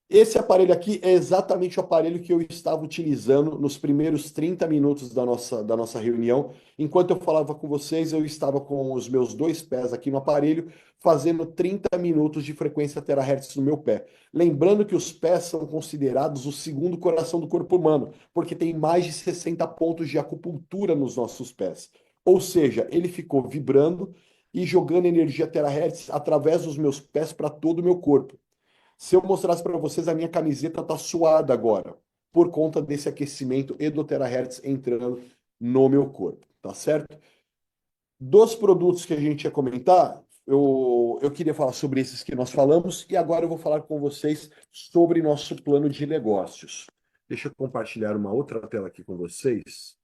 Esse aparelho aqui é exatamente o aparelho que eu estava utilizando nos primeiros 30 minutos da nossa reunião. Enquanto eu falava com vocês, eu estava com os meus dois pés aqui no aparelho, fazendo 30 minutos de frequência terahertz no meu pé. Lembrando que os pés são considerados o segundo coração do corpo humano, porque tem mais de 60 pontos de acupuntura nos nossos pés. Ou seja, ele ficou vibrando e jogando energia terahertz através dos meus pés para todo o meu corpo. Se eu mostrasse para vocês, a minha camiseta tá suada agora, por conta desse aquecimento e do terahertz entrando no meu corpo, tá certo? Dos produtos que a gente ia comentar, eu queria falar sobre esses que nós falamos e agora eu vou falar com vocês sobre nosso plano de negócios. Deixa eu compartilhar uma outra tela aqui com vocês.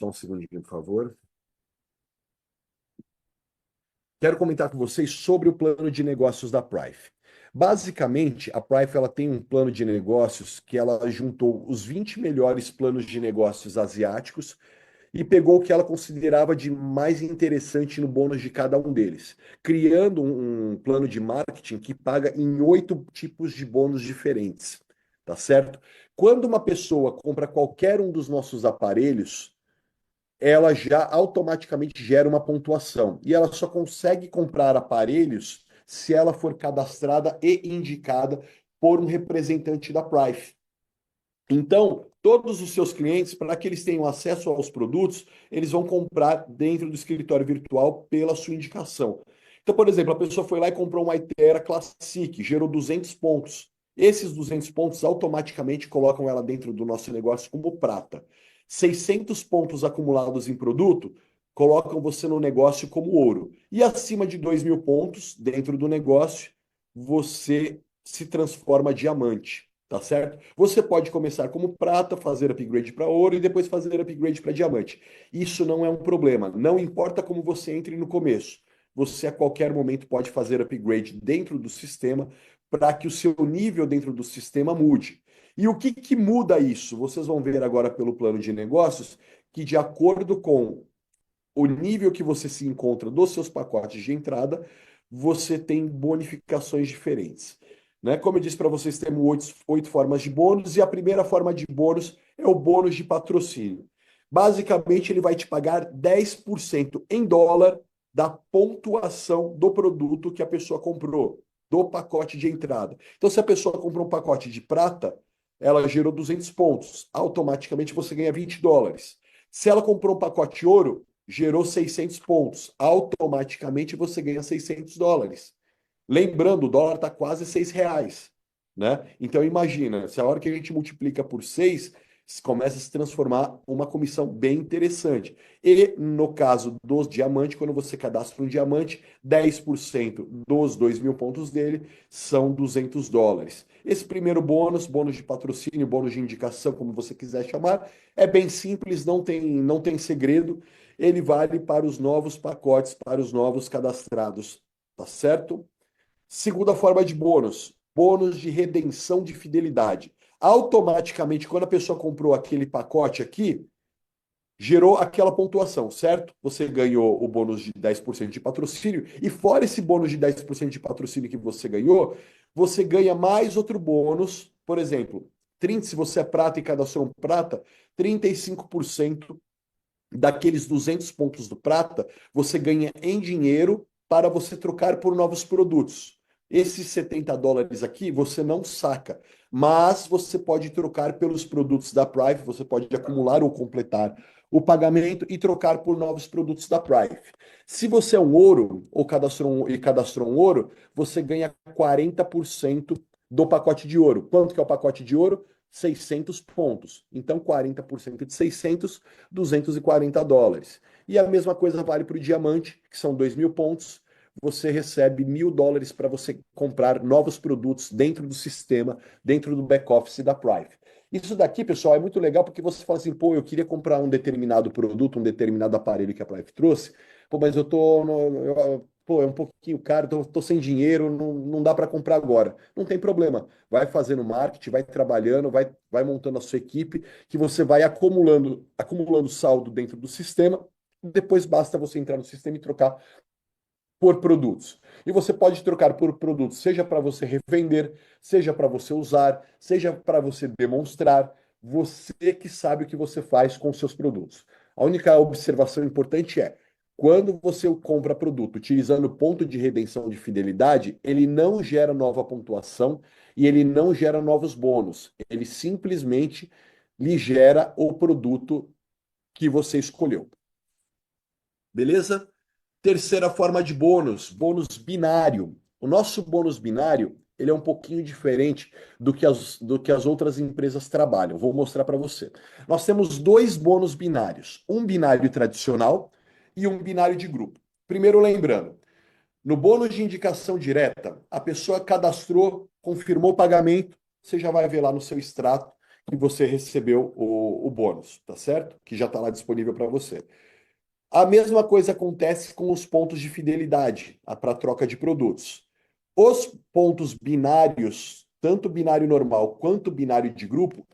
Só um segundinho, por favor. Quero comentar com vocês sobre o plano de negócios da Prive. Basicamente, a Prive ela tem um plano de negócios que ela juntou os 20 melhores planos de negócios asiáticos e pegou o que ela considerava de mais interessante no bônus de cada um deles, criando um plano de marketing que paga em 8 tipos de bônus diferentes, tá certo? Quando uma pessoa compra qualquer um dos nossos aparelhos, ela já automaticamente gera uma pontuação. E ela só consegue comprar aparelhos se ela for cadastrada e indicada por um representante da Prive. Então, todos os seus clientes, para que eles tenham acesso aos produtos, eles vão comprar dentro do escritório virtual pela sua indicação. Então, por exemplo, a pessoa foi lá e comprou uma Itera Classic, gerou 200 pontos. Esses 200 pontos automaticamente colocam ela dentro do nosso negócio como prata. 600 pontos acumulados em produto colocam você no negócio como ouro. E acima de 2.000 pontos dentro do negócio, você se transforma diamante. Tá certo? Você pode começar como prata, fazer upgrade para ouro e depois fazer upgrade para diamante. Isso não é um problema. Não importa como você entre no começo. Você a qualquer momento pode fazer upgrade dentro do sistema para que o seu nível dentro do sistema mude. E o que que muda isso? Vocês vão ver agora pelo plano de negócios que de acordo com o nível que você se encontra dos seus pacotes de entrada, você tem bonificações diferentes. Né? Como eu disse para vocês, temos 8 formas de bônus, e a primeira forma de bônus é o bônus de patrocínio. Basicamente, ele vai te pagar 10% em dólar da pontuação do produto que a pessoa comprou, do pacote de entrada. Então, se a pessoa comprou um pacote de prata, ela gerou 200 pontos. Automaticamente você ganha 20 dólares. Se ela comprou um pacote ouro, gerou 600 pontos. Automaticamente você ganha 600 dólares. Lembrando, o dólar está quase R$ 6, né? Então imagina, se a hora que a gente multiplica por 6, começa a se transformar uma comissão bem interessante. E no caso dos diamantes, quando você cadastra um diamante, 10% dos 2.000 pontos dele são 200 dólares. Esse primeiro bônus, bônus de patrocínio, bônus de indicação, como você quiser chamar, é bem simples, não tem segredo. Ele vale para os novos pacotes, para os novos cadastrados, tá certo? Segunda forma de bônus, bônus de redenção de fidelidade. Automaticamente, quando a pessoa comprou aquele pacote aqui, gerou aquela pontuação, certo? Você ganhou o bônus de 10% de patrocínio, e fora esse bônus de 10% de patrocínio que você ganhou, você ganha mais outro bônus, por exemplo, 30, se você é prata e cadastrou um prata, 35% daqueles 200 pontos do prata, você ganha em dinheiro para você trocar por novos produtos. Esses 70 dólares aqui você não saca, mas você pode trocar pelos produtos da Prive, você pode acumular ou completar o pagamento e trocar por novos produtos da Prive. Se você é um ouro ou cadastrou um ouro, você ganha 40% do pacote de ouro. Quanto que é o pacote de ouro? 600 pontos. Então, 40% de 600, 240 dólares. E a mesma coisa vale para o diamante, que são 2.000 pontos. Você recebe 1.000 dólares para você comprar novos produtos dentro do sistema, dentro do back-office da Prive. Isso daqui, pessoal, é muito legal porque você fala assim, pô, eu queria comprar um determinado produto, um determinado aparelho que a Prive trouxe, pô, mas eu tô, pô, é um pouquinho caro, tô sem dinheiro, não dá para comprar agora. Não tem problema. Vai fazendo marketing, vai trabalhando, vai montando a sua equipe, que você vai acumulando saldo dentro do sistema. Depois basta você entrar no sistema e trocar por produtos. E você pode trocar por produtos, seja para você revender, seja para você usar, seja para você demonstrar. Você que sabe o que você faz com os seus produtos. A única observação importante é: quando você compra produto utilizando ponto de redenção de fidelidade, ele não gera nova pontuação e ele não gera novos bônus. Ele simplesmente lhe gera o produto que você escolheu. Beleza? Terceira forma de bônus, bônus binário. O nosso bônus binário, ele é um pouquinho diferente do que as outras empresas trabalham. Vou mostrar para você. Nós temos dois bônus binários, um binário tradicional e um binário de grupo. Primeiro, lembrando, no bônus de indicação direta, a pessoa cadastrou, confirmou o pagamento, você já vai ver lá no seu extrato que você recebeu o bônus, tá certo? Que já está lá disponível para você. A mesma coisa acontece com os pontos de fidelidade para troca de produtos. Os pontos binários, tanto binário normal quanto binário de grupo,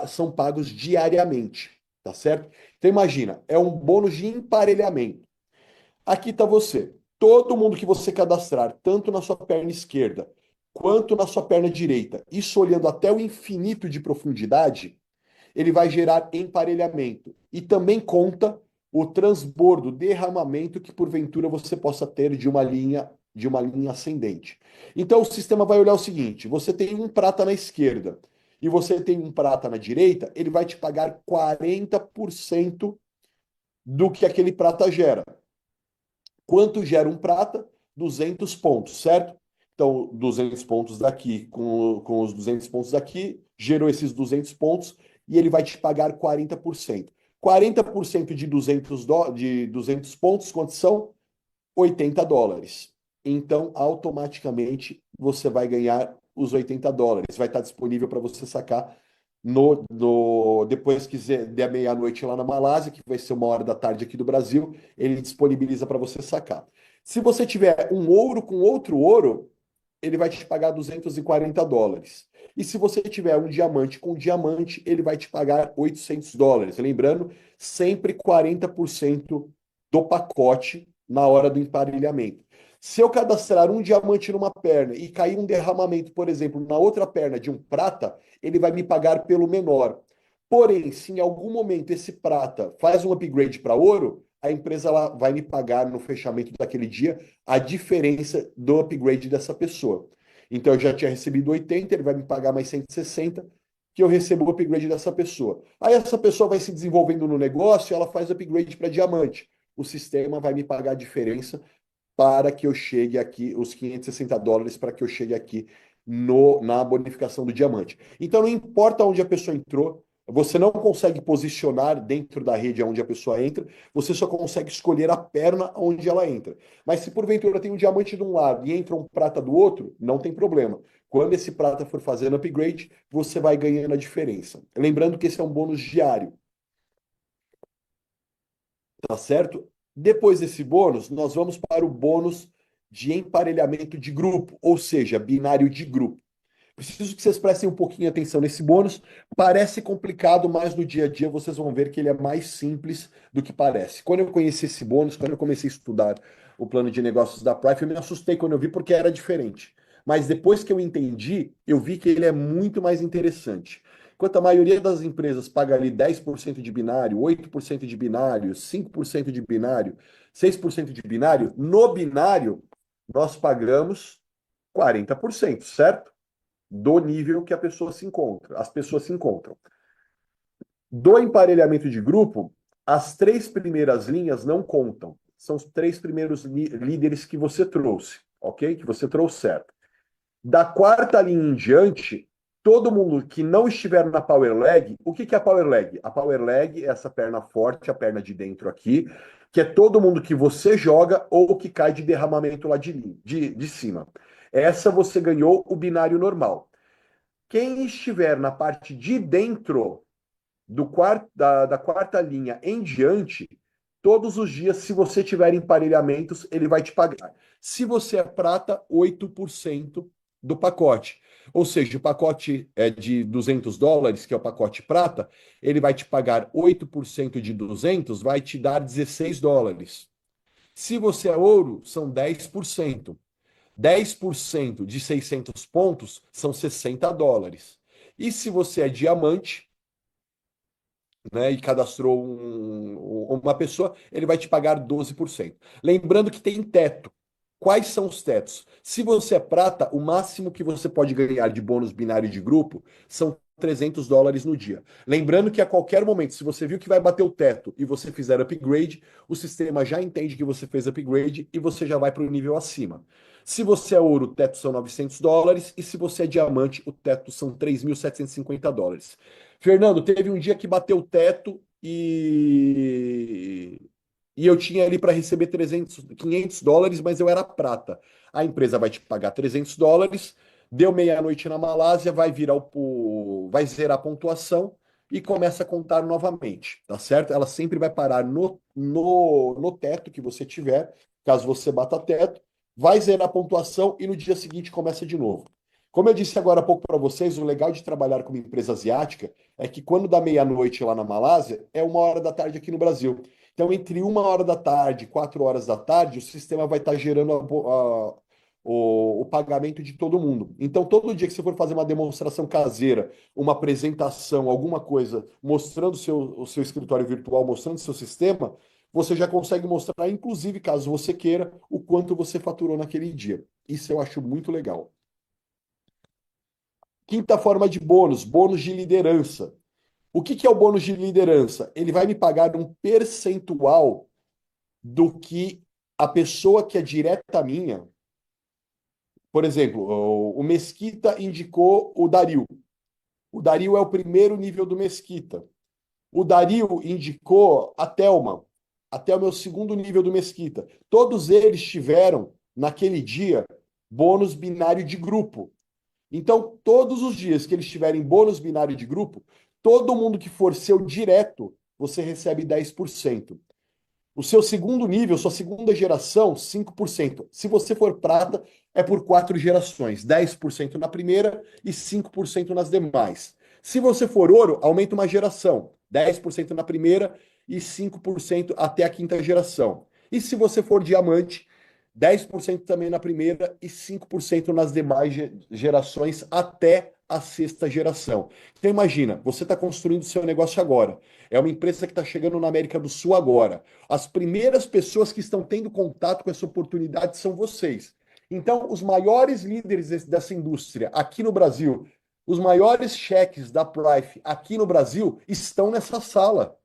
são pagos diariamente, tá certo? Então imagina, é um bônus de emparelhamento. Aqui está você. Todo mundo que você cadastrar, tanto na sua perna esquerda quanto na sua perna direita, isso olhando até o infinito de profundidade, ele vai gerar emparelhamento. E também conta o transbordo, derramamento que porventura você possa ter de uma linha ascendente. Então o sistema vai olhar o seguinte: você tem um prata na esquerda e você tem um prata na direita, ele vai te pagar 40% do que aquele prata gera. Quanto gera um prata? 200 pontos, certo? Então, 200 pontos daqui com os 200 pontos daqui, gerou esses 200 pontos e ele vai te pagar 40%. 40% de 200 pontos, quantos são? US$ 80. Então, automaticamente, você vai ganhar os US$ 80. Vai estar disponível para você sacar depois que der meia-noite lá na Malásia, que vai ser 1 hora da tarde aqui do Brasil, ele disponibiliza para você sacar. Se você tiver um ouro com outro ouro, ele vai te pagar US$ 240. E se você tiver um diamante com diamante, ele vai te pagar US$ 800. Lembrando, sempre 40% do pacote na hora do emparelhamento. Se eu cadastrar um diamante numa perna e cair um derramamento, por exemplo, na outra perna de um prata, ele vai me pagar pelo menor. Porém, se em algum momento esse prata faz um upgrade para ouro, a empresa ela vai me pagar no fechamento daquele dia a diferença do upgrade dessa pessoa. Então eu já tinha recebido 80, ele vai me pagar mais 160, que eu recebo o upgrade dessa pessoa. Aí essa pessoa vai se desenvolvendo no negócio, ela faz upgrade para diamante. O sistema vai me pagar a diferença para que eu chegue aqui, os US$ 560, para que eu chegue aqui na bonificação do diamante. Então, não importa onde a pessoa entrou, você não consegue posicionar dentro da rede onde a pessoa entra, você só consegue escolher a perna onde ela entra. Mas se porventura tem um diamante de um lado e entra um prata do outro, não tem problema. Quando esse prata for fazendo upgrade, você vai ganhando a diferença. Lembrando que esse é um bônus diário, tá certo? Depois desse bônus, nós vamos para o bônus de emparelhamento de grupo, ou seja, binário de grupo. Preciso que vocês prestem um pouquinho atenção nesse bônus. Parece complicado, mas no dia a dia vocês vão ver que ele é mais simples do que parece. Quando eu conheci esse bônus, quando eu comecei a estudar o plano de negócios da Prife, eu me assustei quando eu vi porque era diferente. Mas depois que eu entendi, eu vi que ele é muito mais interessante. Enquanto a maioria das empresas paga ali 10% de binário, 8% de binário, 5% de binário, 6% de binário, no binário nós pagamos 40%, certo? Do nível que a pessoa se encontra, as pessoas se encontram. Do emparelhamento de grupo, as 3 primeiras linhas não contam. São os 3 primeiros líderes que você trouxe, ok? Que você trouxer. Da quarta linha em diante, todo mundo que não estiver na Power Leg, o que é a Power Leg? A Power Leg é essa perna forte, a perna de dentro aqui, que é todo mundo que você joga ou que cai de derramamento lá de cima. Essa você ganhou o binário normal. Quem estiver na parte de dentro da quarta linha em diante, todos os dias, se você tiver emparelhamentos, ele vai te pagar. Se você é prata, 8% do pacote. Ou seja, o pacote é de US$ 200, que é o pacote prata, ele vai te pagar 8% de 200, vai te dar US$ 16. Se você é ouro, são 10%. 10% de 600 pontos são US$ 60. E se você é diamante, né, e cadastrou uma pessoa, ele vai te pagar 12%. Lembrando que tem teto. Quais são os tetos? Se você é prata, o máximo que você pode ganhar de bônus binário de grupo são US$ 300 no dia. Lembrando que a qualquer momento, se você viu que vai bater o teto e você fizer upgrade, o sistema já entende que você fez upgrade e você já vai para o nível acima. Se você é ouro, o teto são US$ 900, e se você é diamante, o teto são US$ 3.750. Fernando, teve um dia que bateu o teto e eu tinha ali para receber US$ 500, mas eu era prata. A empresa vai te pagar US$ 300, Deu meia-noite na Malásia, vai virar vai zerar a pontuação e começa a contar novamente, tá certo? Ela sempre vai parar no teto que você tiver, caso você bata teto, vai zerar a pontuação e no dia seguinte começa de novo. Como eu disse agora há pouco para vocês, o legal de trabalhar com uma empresa asiática é que quando dá meia-noite lá na Malásia, é 1 hora da tarde aqui no Brasil. Então, entre 1 hora da tarde e 4 horas da tarde, o sistema vai estar gerando o pagamento de todo mundo. Então, todo dia que você for fazer uma demonstração caseira, uma apresentação, alguma coisa, mostrando o seu escritório virtual, mostrando o seu sistema, você já consegue mostrar, inclusive, caso você queira, o quanto você faturou naquele dia. Isso eu acho muito legal. Quinta forma de bônus, bônus de liderança. O que que é o bônus de liderança? Ele vai me pagar um percentual do que a pessoa que é direta minha. Por exemplo, o Mesquita indicou o Dario. O Dario é o primeiro nível do Mesquita. O Dario indicou a Thelma. A Thelma é o segundo nível do Mesquita. Todos eles tiveram, naquele dia, bônus binário de grupo. Então, todos os dias que eles tiverem bônus binário de grupo, todo mundo que for seu direto, você recebe 10%. O seu segundo nível, sua segunda geração, 5%. Se você for prata, é por 4 gerações, 10% na primeira e 5% nas demais. Se você for ouro, aumenta uma geração, 10% na primeira e 5% até a quinta geração. E se você for diamante, 10% também na primeira e 5% nas demais gerações até a sexta geração. Então imagina, você está construindo seu negócio agora. É uma empresa que está chegando na América do Sul agora. As primeiras pessoas que estão tendo contato com essa oportunidade são vocês. Então, os maiores líderes dessa indústria aqui no Brasil, os maiores cheques da Prife aqui no Brasil estão nessa sala.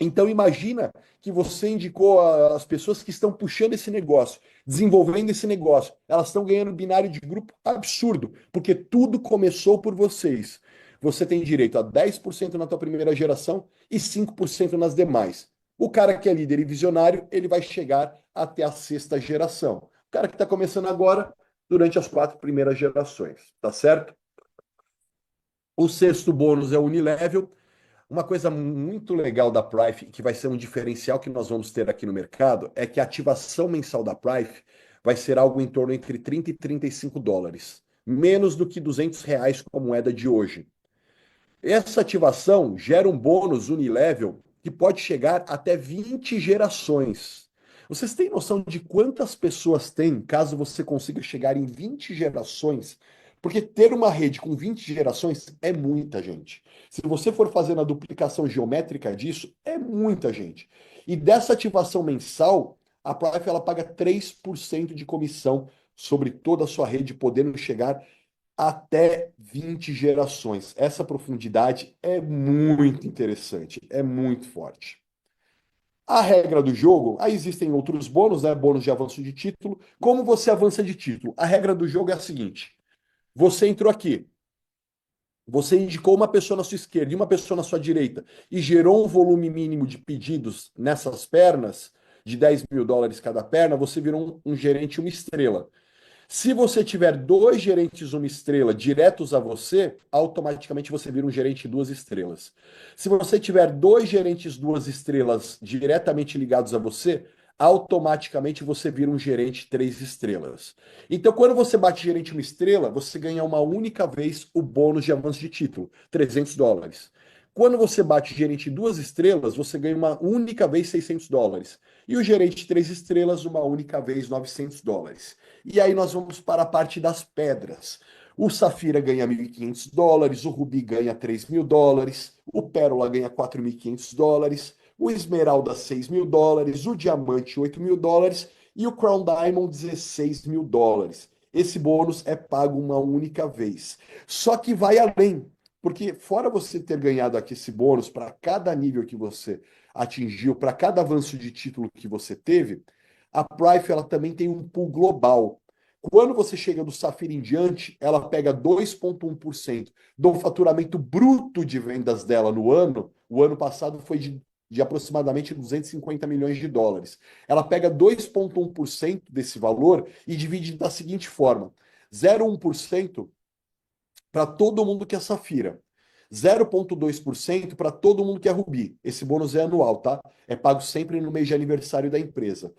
Então, imagina que você indicou as pessoas que estão puxando esse negócio, desenvolvendo esse negócio. Elas estão ganhando binário de grupo absurdo, porque tudo começou por vocês. Você tem direito a 10% na tua primeira geração e 5% nas demais. O cara que é líder e visionário, ele vai chegar até a sexta geração. O cara que está começando agora, durante as 4 primeiras gerações, tá certo? O sexto bônus é o Unilevel. Uma coisa muito legal da Prife, que vai ser um diferencial que nós vamos ter aqui no mercado, é que a ativação mensal da Prife vai ser algo em torno entre 30 e 35 dólares, menos do que R$ 200 com a moeda de hoje. Essa ativação gera um bônus unilevel que pode chegar até 20 gerações. Vocês têm noção de quantas pessoas tem caso você consiga chegar em 20 gerações? Porque ter uma rede com 20 gerações é muita gente. Se você for fazendo a duplicação geométrica disso, é muita gente. E dessa ativação mensal, a Prife ela paga 3% de comissão sobre toda a sua rede, podendo chegar até 20 gerações. Essa profundidade é muito interessante, é muito forte. A regra do jogo, aí existem outros bônus, né? Bônus de avanço de título. Como você avança de título? A regra do jogo é a seguinte: você entrou aqui, você indicou uma pessoa na sua esquerda e uma pessoa na sua direita e gerou um volume mínimo de pedidos nessas pernas, de 10 mil dólares cada perna, você virou um gerente uma estrela. Se você tiver 2 gerentes uma estrela diretos a você, automaticamente você vira um gerente 2 estrelas. Se você tiver 2 gerentes 2 estrelas diretamente ligados a você, automaticamente você vira um gerente 3 estrelas. Então, quando você bate gerente uma estrela, você ganha uma única vez o bônus de avanço de título, 300 dólares. Quando você bate gerente 2 estrelas, você ganha uma única vez 600 dólares. E o gerente 3 estrelas, uma única vez 900 dólares. E aí nós vamos para a parte das pedras. O Safira ganha 1.500 dólares, o Rubi ganha 3 mil dólares, o Pérola ganha 4.500 dólares, o Esmeralda 6 mil dólares, o Diamante 8 mil dólares e o Crown Diamond 16 mil dólares. Esse bônus é pago uma única vez. Só que vai além, porque fora você ter ganhado aqui esse bônus para cada nível que você atingiu, para cada avanço de título que você teve, a Prife ela também tem um pool global. Quando você chega do Safira em diante, ela pega 2,1% do faturamento bruto de vendas dela no ano. O ano passado foi de aproximadamente 250 milhões de dólares. Ela pega 2,1% desse valor e divide da seguinte forma: 0,1% para todo mundo que é Safira. 0,2% para todo mundo que é Rubi. Esse bônus é anual, tá? É pago sempre no mês de aniversário da empresa.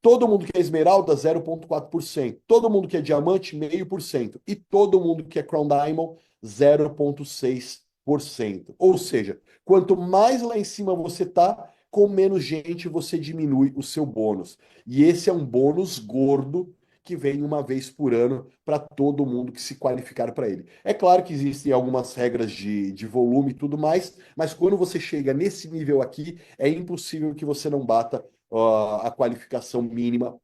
Todo mundo que é Esmeralda, 0,4%. Todo mundo que é Diamante, 0,5%. E todo mundo que é Crown Diamond, 0,6%. Ou seja, quanto mais lá em cima você tá, com menos gente você diminui o seu bônus. E esse é um bônus gordo que vem uma vez por ano para todo mundo que se qualificar para ele. É claro que existem algumas regras de volume e tudo mais, mas quando você chega nesse nível aqui, é impossível que você não bata a qualificação mínima